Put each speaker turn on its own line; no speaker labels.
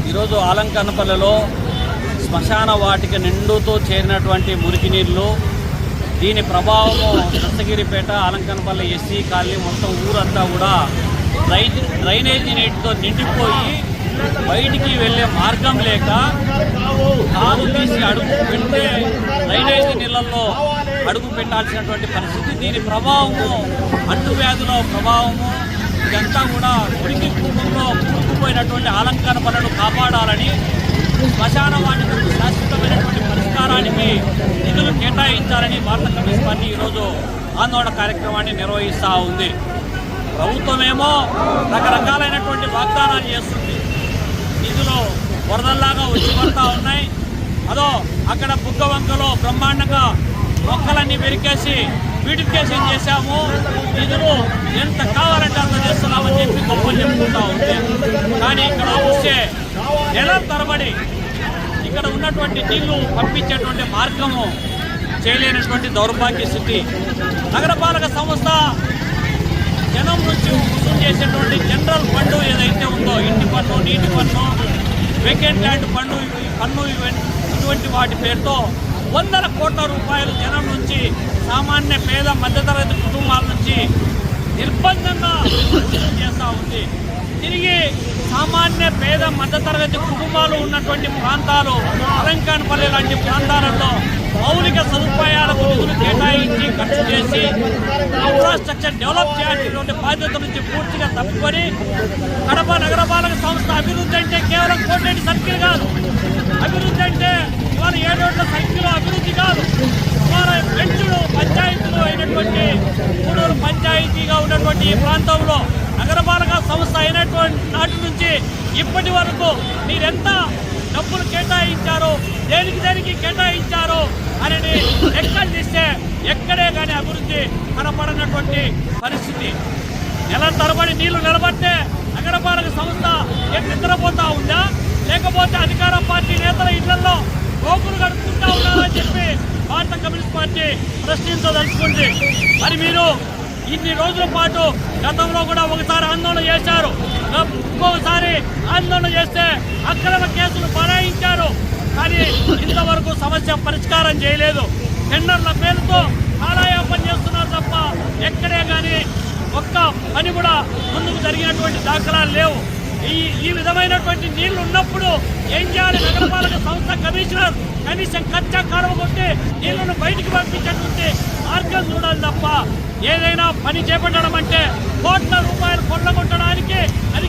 ఈరోజు ఆలంకన్నపల్లిలో శ్మశాన వాటిక నిండుతో చేరినటువంటి మురికి నీళ్లు, దీని ప్రభావము దస్తగిరిపేట, ఆలంకన్నపల్లి ఎస్సీ కాలనీ మొత్తం ఊరంతా కూడా డ్రైనేజీ నీటితో నిండిపోయి బయటికి వెళ్ళే మార్గం లేక కాలు తీసి అడుగు పెడితే డ్రైనేజీ నీళ్ళల్లో అడుగు పెట్టాల్సినటువంటి పరిస్థితి. దీని ప్రభావము అంటువ్యాధుల ప్రభావము ఇదంతా కూడా మురికి కూపంలో కూరుకుపోయినటువంటి ఆలంకన్నపల్లిను కాపాడాలని శ్మశాన వాటికకు శాశ్వతమైనటువంటి పరిష్కారానికి నిధులు కేటాయించాలని భారత కమ్యూనిస్ట్ పార్టీ ఈరోజు ఆందోళన కార్యక్రమాన్ని నిర్వహిస్తూ ఉంది. ప్రభుత్వమేమో రకరకాలైనటువంటి వాగ్దానాలు చేస్తుంది, నిధులు వరదల్లాగా వచ్చి పడతా ఉన్నాయి. అదో అక్కడ బుగ్గవంకలో బ్రహ్మాండంగా మొక్కలన్నీ పెరికేసి బ్యూటిఫికేషన్ చేశాము, నిధులు ఎంత కావాలంటే అంత చేస్తున్నామని చెప్పి గొప్పలు చెప్పుకుంటా ఉంది. కానీ ఇక్కడ చూస్తే నెలల తరబడి ఇక్కడ ఉన్నటువంటి నీళ్లు పంపించేటువంటి మార్గము చేయలేనటువంటి దౌర్భాగ్య స్థితి. నగరపాలక సంస్థ జనం నుంచి వసూలు చేసేటువంటి జనరల్ ఫండ్ ఏదైతే ఉందో, ఇంటి పన్ను, నీటి పన్ను, వేకెంట్ ల్యాండ్ పన్ను ఇటువంటి వాటి పేరుతో వందల కోట్ల రూపాయలు జనం నుంచి, సామాన్య పేద మధ్యతరగతి కుటుంబాల నుంచి నిర్బంధంగా వసూలు చేస్తూ ఉంది. తిరిగి సామాన్య పేద మధ్యతరగతి కుటుంబాలు ఉన్నటువంటి ప్రాంతాలు, ఆలంకన్నపల్లి లాంటి ప్రాంతాలలో మౌలిక సదుపాయాలకు నిధులు కేటాయించి ఖర్చు చేసి ఇన్ఫ్రాస్ట్రక్చర్ డెవలప్ చేయాల్సినటువంటి బాధ్యత నుంచి పూర్తిగా తప్పుకొని కడప నగరపాలక సంస్థ అభివృద్ధి అంటే కేవలం కోటేటి సర్కిల్ కాదు, అభివృద్ధి అంటే ఇవాళ 7 రోడ్ల సర్కిల్ అభివృద్ధి కాదు. ఇవాళ పెంచుడు పంచాయతీలు అయినటువంటి మూడూరు పంచాయతీగా ఉన్నటువంటి ఈ ప్రాంతంలో నగరపాలక సంస్థ అయినటువంటి నాటి నుంచి ఇప్పటి వరకు మీరెంత డబ్బులు కేటాయించారో, దేనికి కేటాయించారో అనేది లెక్కలు తీస్తే ఎక్కడే కానీ అభివృద్ధి కనపడనటువంటి పరిస్థితి. నెల తరబడి నీళ్లు నిలబడితే నగరపాలక సంస్థ ఏం నిద్రపోతా ఉందా, లేకపోతే అధికార పార్టీ నేతల ఇళ్లలో గోకులు గడుపుకుంటా ఉన్నారని చెప్పి భారత కమ్యూనిస్ట్ పార్టీ ప్రశ్నించదలుచుకుంది. మరి మీరు ఇన్ని రోజుల పాటు గతంలో కూడా ఒకసారి ఆందోళన చేశారు, ఇంకొకసారి ఆందోళన చేస్తే అక్రమ కేసులు బనాయించారు. కానీ ఇంతవరకు సమస్య పరిష్కారం చేయలేదు. టెండర్ల పేరుతో కాలయాపన చేస్తున్నారు తప్ప ఎక్కడే కానీ ఒక్క పని కూడా ముందుకు జరిగినటువంటి దాఖలాలు లేవు. ఈ విధమైనటువంటి నీళ్లు ఉన్నప్పుడు ఏం చేయాలి? నగరపాలక సంస్థ కమిషనర్ కనీసం కచ్చా కాలువ కొట్టి నీళ్లను బయటికి పంపించేటువంటి మార్గం చూడాలి తప్ప ఏదైనా పని చేపట్టడం అంటే కోట్ల రూపాయలు కొల్లగొట్టడానికి